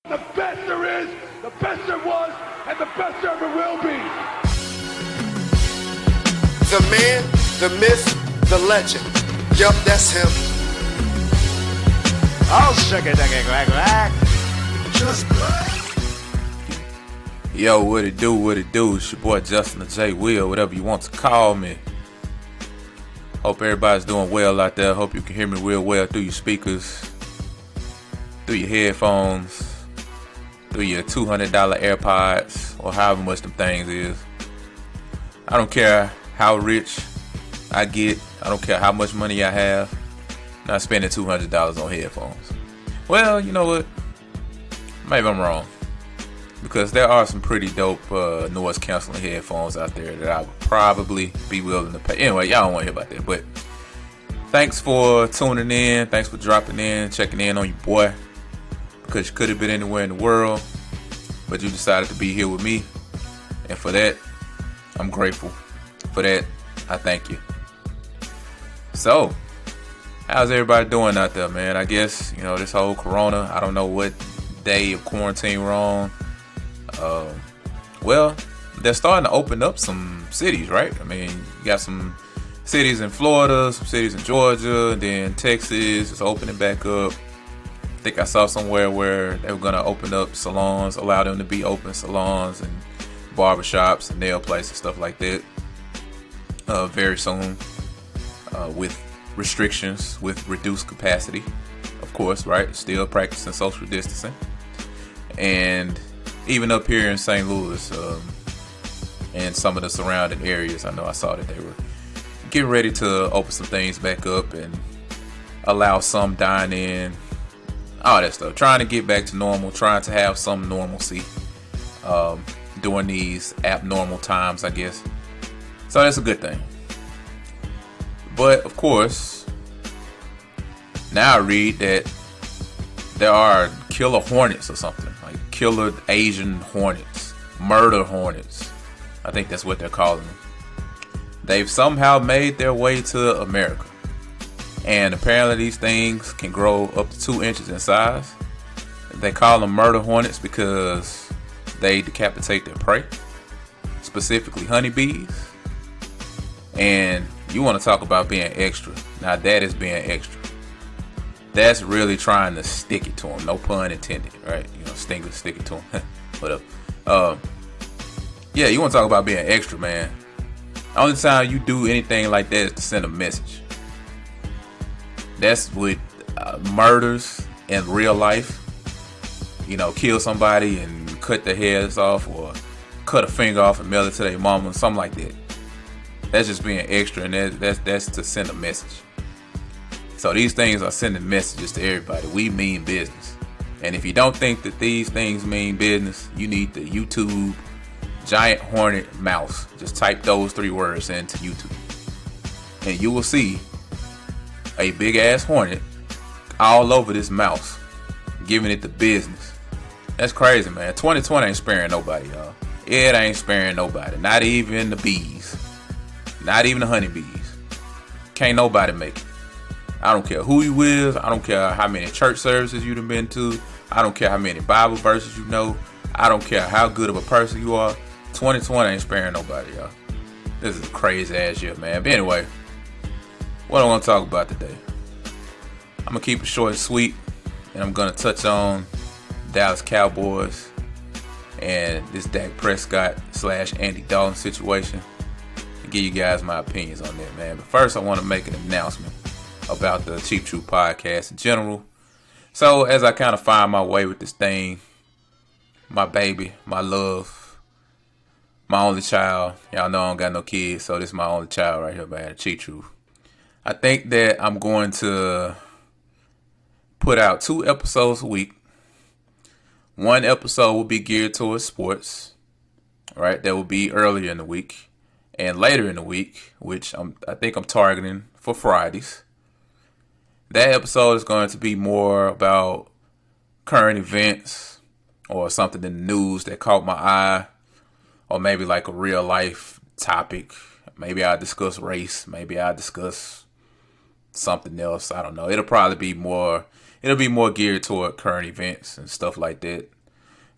The best there is, the best there was, and the best there ever will be. The man, the myth, the legend. Yup, that's him. Oh, sugar ducky quack quack. Just black. Yo, what it do? It's your boy Justin the J Will, whatever you want to call me. Hope everybody's doing well out there. Hope you can hear me real well through your speakers, through your headphones, through your $200 AirPods, or however much them things is. I don't care how rich I get. I don't care how much money I have. I'm not spending $200 on headphones. Well, you know what? Maybe I'm wrong. Because there are some pretty dope noise canceling headphones out there that I would probably be willing to pay. Anyway, y'all don't want to hear about that. But thanks for tuning in. Thanks for dropping in, checking in on your boy. Because you could have been anywhere in the world, but you decided to be here with me. And for that, I'm grateful. For that, I thank you. So, how's everybody doing out there, man? I guess, this whole corona, I don't know what day of quarantine we're on. Well, they're starting to open up some cities, right? I mean, you got some cities in Florida, some cities in Georgia, and then Texas is opening back up. I think I saw somewhere where they were going to open up salons, allow them to be open, salons and barbershops and nail places and stuff like that very soon with restrictions, with reduced capacity, of course, right? Still practicing social distancing. And even up here in St. Louis and some of the surrounding areas, I know I saw that they were getting ready to open some things back up and allow some dine-in, all that stuff. Trying to get back to normal, trying to have some normalcy during these abnormal times, I guess. So that's a good thing. But, of course, now I read that there are killer hornets or something. Killer Asian hornets, murder hornets. I think that's what they're calling them. They've somehow made their way to America. And apparently these things can grow up to 2 inches in size. They call them murder hornets because they decapitate their prey, specifically honeybees. And you want to talk about being extra. Now that is being extra. That's really trying to stick it to them. No pun intended, right? Stick it to them. Whatever. Yeah, you want to talk about being extra, man. The only time you do anything like that is to send a message. That's with murders in real life. Kill somebody and cut their heads off, or cut a finger off and mail it to their mama, something like that. That's just being extra, and that's to send a message. So these things are sending messages to everybody. We mean business. And if you don't think that these things mean business, you need the YouTube giant hornet mouse. Just type those 3 words into YouTube. And you will see a big ass hornet all over this mouse, giving it the business. That's crazy, man. 2020 ain't sparing nobody, y'all. It ain't sparing nobody. Not even the bees. Not even the honeybees. Can't nobody make it. I don't care who you is. I don't care how many church services you've been to. I don't care how many Bible verses you know. I don't care how good of a person you are. 2020 ain't sparing nobody, y'all. This is a crazy ass year, man. But anyway, what I want to talk about today. I'm going to keep it short and sweet. And I'm going to touch on Dallas Cowboys and this Dak Prescott / Andy Dalton situation. And give you guys my opinions on that, man. But first, I want to make an announcement about the Chief Truth podcast in general. So as I kind of find my way with this thing, my baby, my love, my only child, y'all know I don't got no kids, so this is my only child right here, man, Chief Truth. I think that I'm going to put out 2 episodes a week. 1 episode will be geared towards sports, right? That will be earlier in the week, and later in the week, which I think I'm targeting for Fridays. That episode is going to be more about current events or something in the news that caught my eye, or maybe like a real life topic. Maybe I'll discuss race. Maybe I'll discuss something else. I don't know. It'll it'll be more geared toward current events and stuff like that.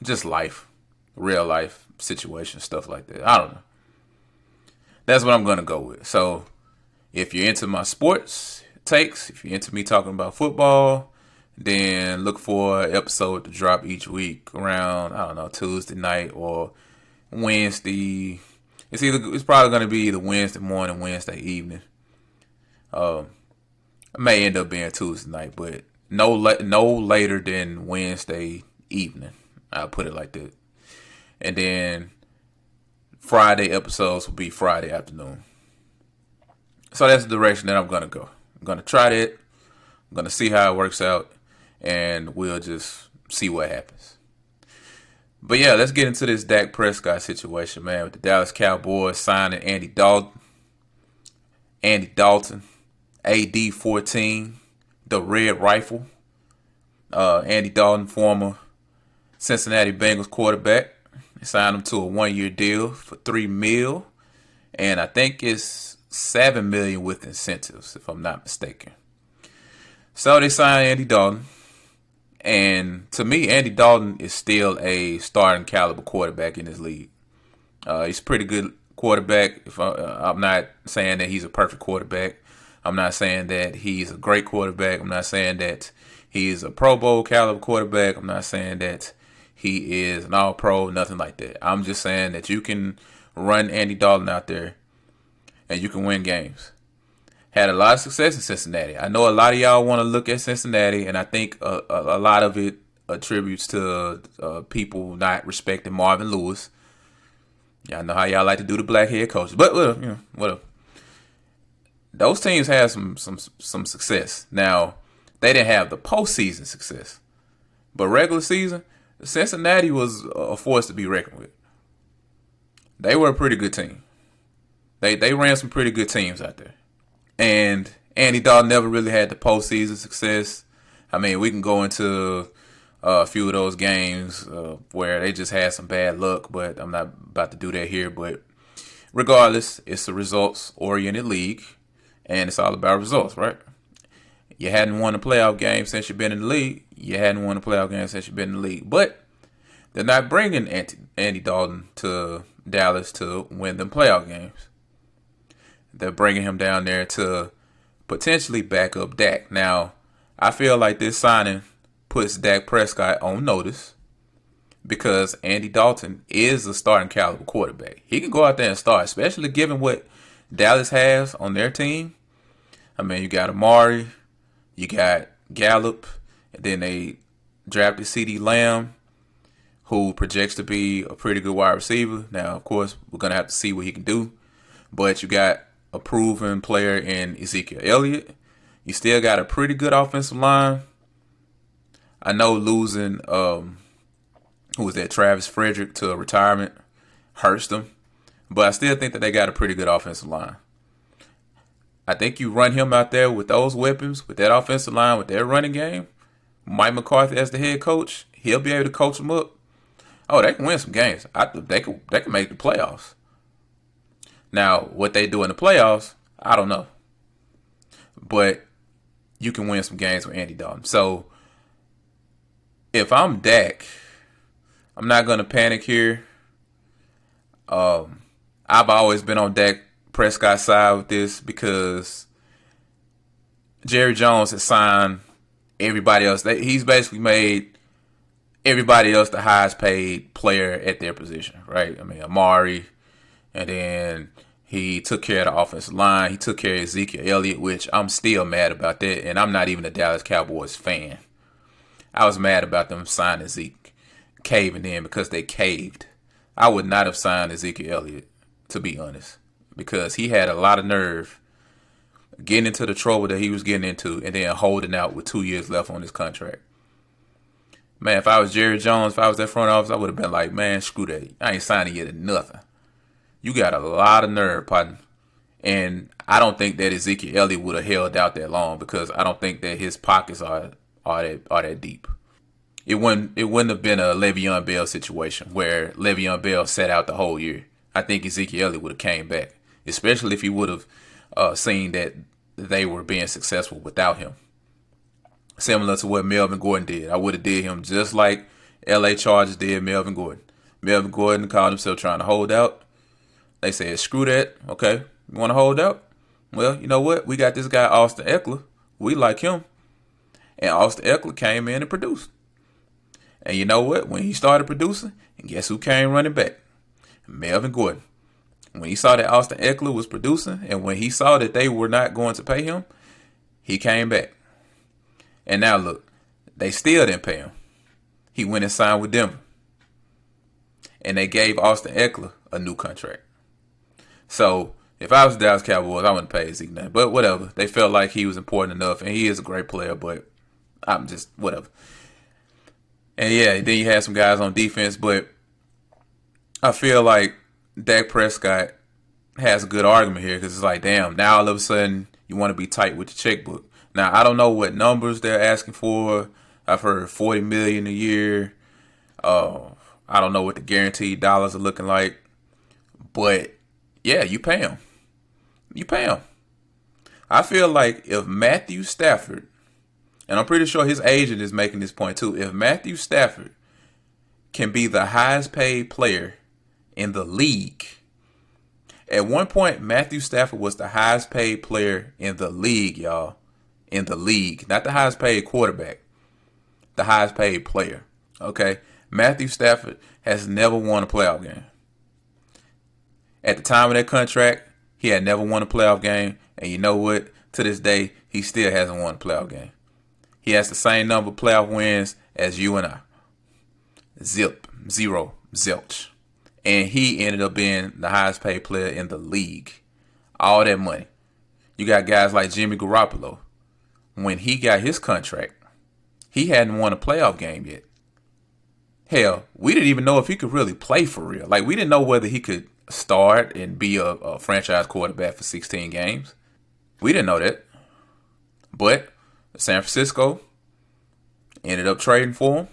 Just life, real life situation, stuff like that. I don't know. That's what I'm going to go with. So if you're into my sports takes, if you're into me talking about football, then look for an episode to drop each week around, I don't know, Tuesday night or Wednesday. It's probably going to be either Wednesday morning, Wednesday evening. It may end up being Tuesday night, but no later than Wednesday evening. I'll put it like that. And then Friday episodes will be Friday afternoon. So that's the direction that I'm going to go. I'm going to try that. I'm going to see how it works out. And we'll just see what happens. But yeah, let's get into this Dak Prescott situation, man. With the Dallas Cowboys signing Andy Dalton, AD-14, the Red Rifle. Andy Dalton, former Cincinnati Bengals quarterback. They signed him to a 1-year deal for $3 million, and I think it's $7 million with incentives, if I'm not mistaken. So they signed Andy Dalton, and to me, Andy Dalton is still a starting caliber quarterback in this league. He's a pretty good quarterback. I'm not saying that he's a perfect quarterback. I'm not saying that he's a great quarterback. I'm not saying that he's a Pro Bowl caliber quarterback. I'm not saying that he is an all-pro, nothing like that. I'm just saying that you can run Andy Dalton out there and you can win games. Had a lot of success in Cincinnati. I know a lot of y'all want to look at Cincinnati, and I think a lot of it attributes to people not respecting Marvin Lewis. Y'all know how y'all like to do the black head coaches, but whatever. Those teams had some success. Now, they didn't have the postseason success, but regular season, Cincinnati was a force to be reckoned with. They were a pretty good team. They ran some pretty good teams out there. And Andy Dalton never really had the postseason success. I mean, we can go into a few of those games where they just had some bad luck, but I'm not about to do that here. But regardless, it's a results-oriented league, and it's all about results, right? You hadn't won a playoff game since you've been in the league. But they're not bringing Andy Dalton to Dallas to win them playoff games. They're bringing him down there to potentially back up Dak. Now, I feel like this signing puts Dak Prescott on notice because Andy Dalton is a starting caliber quarterback. He can go out there and start, especially given what Dallas has on their team. I mean, you got Amari, you got Gallup, and then they drafted CeeDee Lamb, who projects to be a pretty good wide receiver. Now, of course, we're going to have to see what he can do. But you got a proven player in Ezekiel Elliott. You still got a pretty good offensive line. I know losing, Travis Frederick to retirement hurts them. But I still think that they got a pretty good offensive line. I think you run him out there with those weapons, with that offensive line, with their running game. Mike McCarthy as the head coach, he'll be able to coach them up. Oh, they can win some games. They can make the playoffs. Now, what they do in the playoffs, I don't know. But you can win some games with Andy Dalton. So, if I'm Dak, I'm not going to panic here. I've always been on Dak Prescott's side with this because Jerry Jones has signed everybody else. He's basically made everybody else the highest paid player at their position, right? I mean, Amari, and then he took care of the offensive line. He took care of Ezekiel Elliott, which I'm still mad about that, and I'm not even a Dallas Cowboys fan. I was mad about them signing Zeke, caving in because they caved. I would not have signed Ezekiel Elliott, to be honest, because he had a lot of nerve getting into the trouble that he was getting into and then holding out with 2 years left on his contract. Man, if I was Jerry Jones, if I was that front office, I would have been like, man, screw that. I ain't signing you to nothing. You got a lot of nerve, partner. And I don't think that Ezekiel Elliott would have held out that long because I don't think that his pockets are that deep. It wouldn't have been a Le'Veon Bell situation where Le'Veon Bell sat out the whole year. I think Ezekiel Elliott would have came back, especially if he would have seen that they were being successful without him. similar to what Melvin Gordon did. I would have did him just like L.A. Chargers did Melvin Gordon. Melvin Gordon called himself trying to hold out. They said, screw that. Okay, you want to hold out? Well, you know what? We got this guy, Austin Eckler. We like him. And Austin Eckler came in and produced. And you know what? When he started producing, and guess who came running back? Melvin Gordon. When he saw that Austin Eckler was producing, and when he saw that they were not going to pay him, he came back. And now look, they still didn't pay him. He went and signed with Denver. And they gave Austin Eckler a new contract. So if I was the Dallas Cowboys, I wouldn't pay Zeke nothing. But whatever. They felt like he was important enough, and he is a great player, but I'm just whatever. And yeah, then you had some guys on defense, but I feel like Dak Prescott has a good argument here because it's like, damn, now all of a sudden you want to be tight with the checkbook. Now, I don't know what numbers they're asking for. I've heard $40 million a year. I don't know what the guaranteed dollars are looking like. But, yeah, you pay him. You pay him. I feel like if Matthew Stafford, and I'm pretty sure his agent is making this point too, if Matthew Stafford can be the highest paid player in the league. At one point, Matthew Stafford was the highest paid player in the league, y'all. In the league. Not the highest paid quarterback. The highest paid player. Okay? Matthew Stafford has never won a playoff game. At the time of that contract, he had never won a playoff game. And you know what? To this day, he still hasn't won a playoff game. He has the same number of playoff wins as you and I. Zip. Zero. Zilch. And he ended up being the highest paid player in the league. All that money. You got guys like Jimmy Garoppolo. When he got his contract, he hadn't won a playoff game yet. Hell, we didn't even know if he could really play for real. Like, we didn't know whether he could start and be a franchise quarterback for 16 games. We didn't know that. But San Francisco ended up trading for him.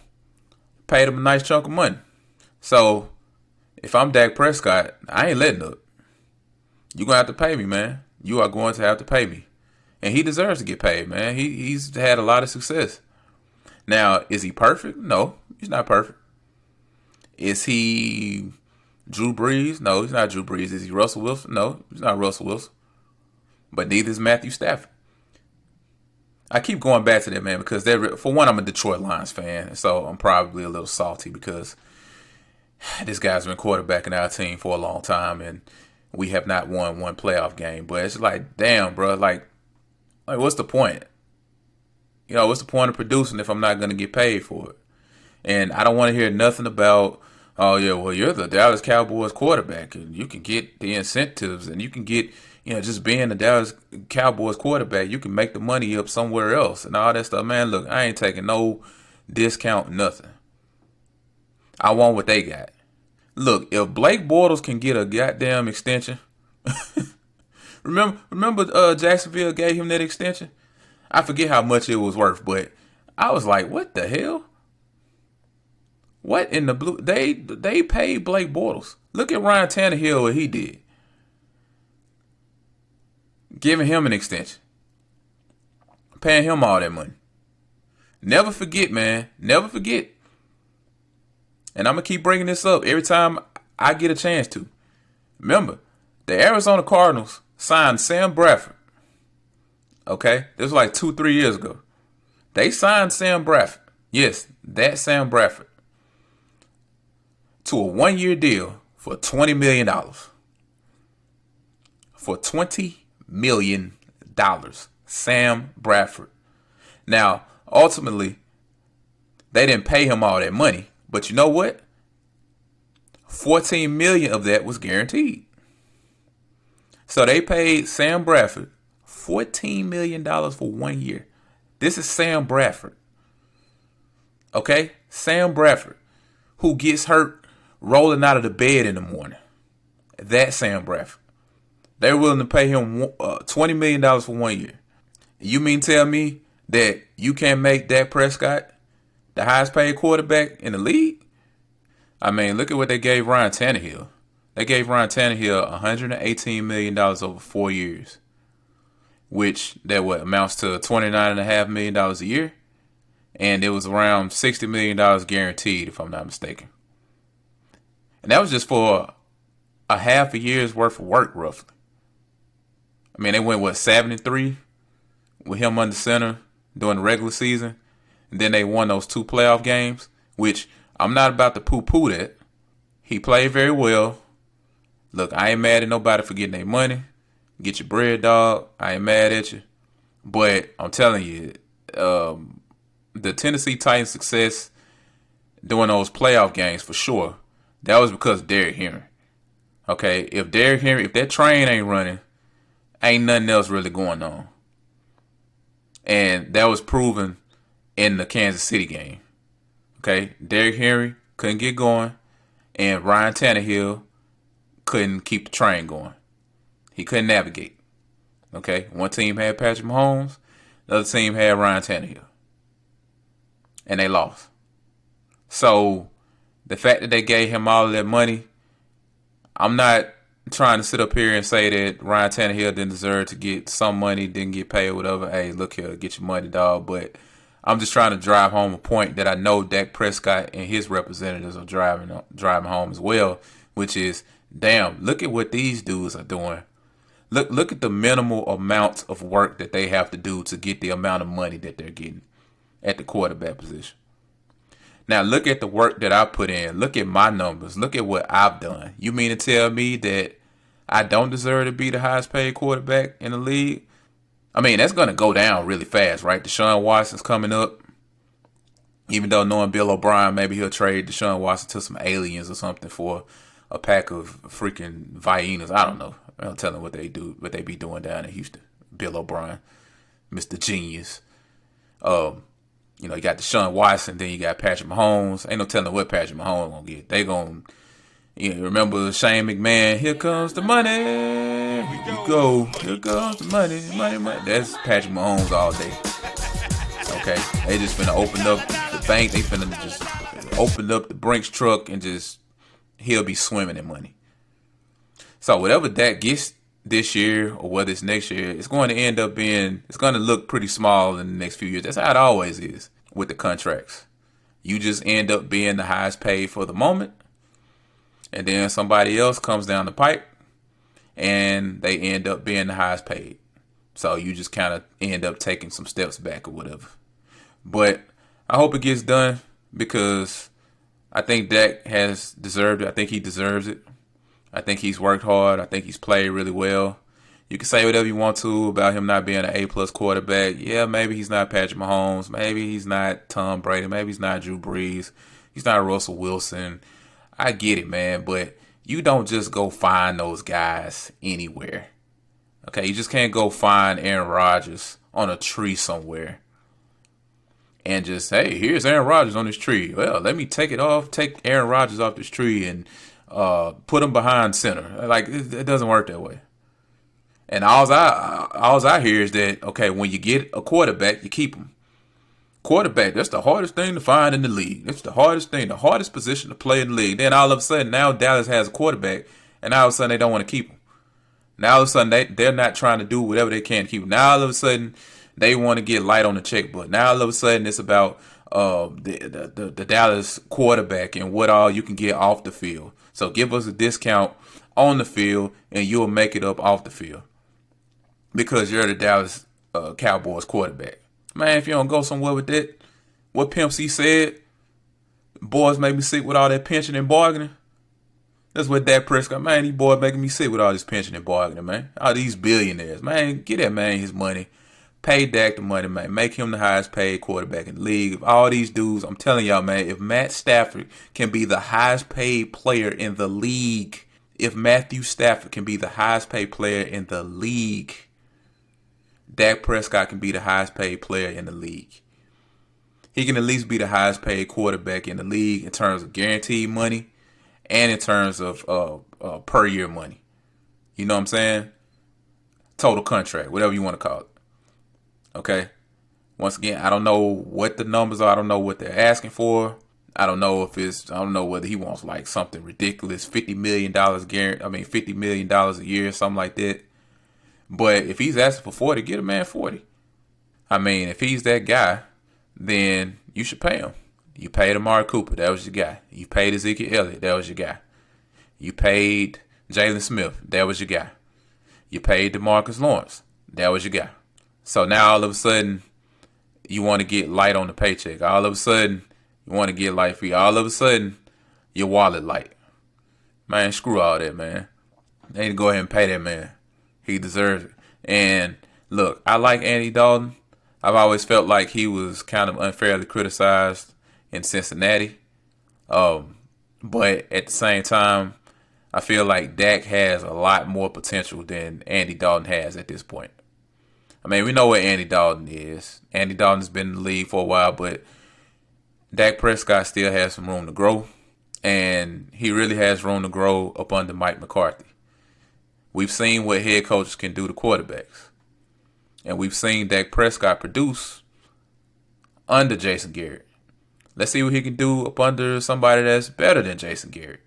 Paid him a nice chunk of money. So, if I'm Dak Prescott, I ain't letting up. You're going to have to pay me, man. You are going to have to pay me. And he deserves to get paid, man. He's had a lot of success. Now, is he perfect? No, he's not perfect. Is he Drew Brees? No, he's not Drew Brees. Is he Russell Wilson? No, he's not Russell Wilson. But neither is Matthew Stafford. I keep going back to that, man, because for one, I'm a Detroit Lions fan, so I'm probably a little salty because this guy's been quarterbacking our team for a long time, and we have not won one playoff game. But it's like, damn, bro, like what's the point? You know, what's the point of producing if I'm not going to get paid for it? And I don't want to hear nothing about, oh, yeah, well, you're the Dallas Cowboys quarterback, and you can get the incentives, and you can get, you know, just being the Dallas Cowboys quarterback, you can make the money up somewhere else and all that stuff. Man, look, I ain't taking no discount, nothing. I want what they got. Look, if Blake Bortles can get a goddamn extension, remember Jacksonville gave him that extension? I forget how much it was worth, but I was like, what the hell? What in the blue? They paid Blake Bortles. Look at Ryan Tannehill, what he did. Giving him an extension. Paying him all that money. Never forget, man. Never forget. And I'm going to keep bringing this up every time I get a chance to. Remember, the Arizona Cardinals signed Sam Bradford. Okay? This was like 2-3 years ago. They signed Sam Bradford. Yes, that Sam Bradford. To a 1-year deal for $20 million. For $20 million. Sam Bradford. Now, ultimately, they didn't pay him all that money. But you know what? $14 million of that was guaranteed. So they paid Sam Bradford $14 million for 1 year. This is Sam Bradford. Okay? Sam Bradford, who gets hurt rolling out of the bed in the morning. That's Sam Bradford. They're willing to pay him $20 million for 1 year. You mean tell me that you can't make Dak Prescott the highest paid quarterback in the league? I mean, look at what they gave Ryan Tannehill. They gave Ryan Tannehill $118 million over 4 years, which that what amounts to $29.5 million a year. and it was around $60 million guaranteed, if I'm not mistaken. And that was just for a half a year's worth of work, roughly. I mean, they went, 7-3 with him under center during the regular season. And then they won those 2 playoff games, which I'm not about to poo-poo that. He played very well. Look, I ain't mad at nobody for getting their money. Get your bread, dog. I ain't mad at you. But I'm telling you, the Tennessee Titans' success during those playoff games, for sure, that was because of Derrick Henry. Okay, if that train ain't running, ain't nothing else really going on. And that was proven in the Kansas City game. Okay, Derrick Henry couldn't get going, and Ryan Tannehill couldn't keep the train going. He couldn't navigate. Okay, one team had Patrick Mahomes, the other team had Ryan Tannehill, and they lost. So the fact that they gave him all of that money, I'm not trying to sit up here and say that Ryan Tannehill didn't deserve to get some money, didn't get paid, whatever. Hey, look here, get your money, dog. But I'm just trying to drive home a point that I know Dak Prescott and his representatives are driving home as well, which is, damn, look at what these dudes are doing. Look at the minimal amount of work that they have to do to get the amount of money that they're getting at the quarterback position. Now, look at the work that I put in. Look at my numbers. Look at what I've done. You mean to tell me that I don't deserve to be the highest paid quarterback in the league? I mean, that's going to go down really fast, right? Deshaun Watson's coming up. Even though knowing Bill O'Brien, maybe he'll trade Deshaun Watson to some aliens or something for a pack of freaking hyenas. I don't know. I don't tell them what they be doing down in Houston. Bill O'Brien, Mr. Genius. You got Deshaun Watson, then you got Patrick Mahomes. Ain't no telling what Patrick Mahomes gonna get. They gonna, remember Shane McMahon, here comes the money. Here you go. Here comes the money, money, money. That's Patrick Mahomes all day. Okay, they just finna open up the bank. They finna just open up the Brinks truck and just, he'll be swimming in money. So whatever Dak gets this year or whether it's next year, it's going to end up being, it's going to look pretty small in the next few years. That's how it always is with the contracts. You just end up being the highest paid for the moment, and then somebody else comes down the pipe and they end up being the highest paid. So you just kind of end up taking some steps back or whatever. But I hope it gets done because I think Dak has deserved it. I think he deserves it. I think he's worked hard. I think he's played really well. You can say whatever you want to about him not being an A+ quarterback. Yeah, maybe he's not Patrick Mahomes. Maybe he's not Tom Brady. Maybe he's not Drew Brees. He's not Russell Wilson. I get it, man. But you don't just go find those guys anywhere. Okay, you just can't go find Aaron Rodgers on a tree somewhere and just, hey, here's Aaron Rodgers on this tree. Well, let me take Aaron Rodgers off this tree and put him behind center. Like, it doesn't work that way. And all I hear is that, okay, when you get a quarterback, you keep him. Quarterback, that's the hardest thing to find in the league. It's the hardest position to play in the league. Then all of a sudden, now Dallas has a quarterback, and all of a sudden they don't want to keep him. Now all of a sudden they're not trying to do whatever they can to keep him. Now all of a sudden they want to get light on the checkbook. Now all of a sudden it's about the Dallas quarterback and what all you can get off the field. So give us a discount on the field, and you'll make it up off the field because you're the Dallas Cowboys quarterback. Man, if you don't go somewhere with that, what Pimp C said, boys make me sick with all that pinching and bargaining. That's what Dak Prescott, man, these boys making me sick with all this pinching and bargaining, man. All these billionaires, man, get that man his money. Pay Dak the money, man. Make him the highest paid quarterback in the league. If all these dudes, I'm telling y'all, man, if Matt Stafford can be the highest paid player in the league, if Matthew Stafford can be the highest paid player in the league, Dak Prescott can be the highest paid player in the league. He can at least be the highest paid quarterback in the league in terms of guaranteed money and in terms of per year money. You know what I'm saying? Total contract, whatever you want to call it. Okay? Once again, I don't know what the numbers are. I don't know what they're asking for. I don't know whether he wants like something ridiculous, $50 million $50 million a year, something like that. But if he's asking for 40, get a man 40. I mean, if he's that guy, then you should pay him. You paid Amari Cooper, that was your guy. You paid Ezekiel Elliott, that was your guy. You paid Jalen Smith, that was your guy. You paid DeMarcus Lawrence, that was your guy. So now all of a sudden, you want to get light on the paycheck. All of a sudden, you want to get light free. All of a sudden, your wallet light. Man, screw all that, man. They need to go ahead and pay that man. He deserves it. And look, I like Andy Dalton. I've always felt like he was kind of unfairly criticized in Cincinnati. But at the same time, I feel like Dak has a lot more potential than Andy Dalton has at this point. I mean, we know what Andy Dalton is. Andy Dalton's been in the league for a while, but Dak Prescott still has some room to grow. And he really has room to grow up under Mike McCarthy. We've seen what head coaches can do to quarterbacks. And we've seen Dak Prescott produce under Jason Garrett. Let's see what he can do up under somebody that's better than Jason Garrett.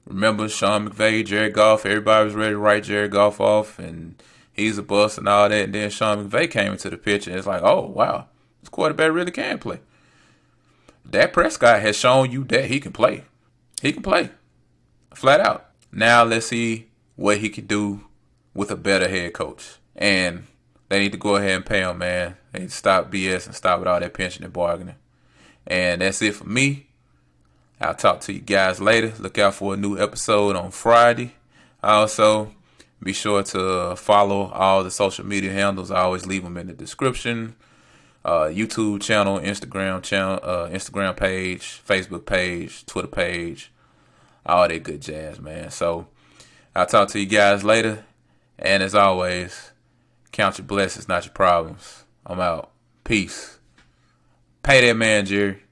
Remember Sean McVay, Jared Goff, everybody was ready to write Jared Goff off and he's a bust and all that. And then Sean McVay came into the picture and it's like, oh, wow, this quarterback really can play. Dak Prescott has shown you that he can play. He can play. Flat out. Now let's see what he can do with a better head coach. And they need to go ahead and pay him, man. They need to stop BS and stop with all that pension and bargaining. And that's it for me. I'll talk to you guys later. Look out for a new episode on Friday. Also, be sure to follow all the social media handles. I always leave them in the description. YouTube channel, Instagram page, Facebook page, Twitter page, all that good jazz, man. So I'll talk to you guys later. And as always, count your blessings, not your problems. I'm out. Peace. Pay that man, Jerry.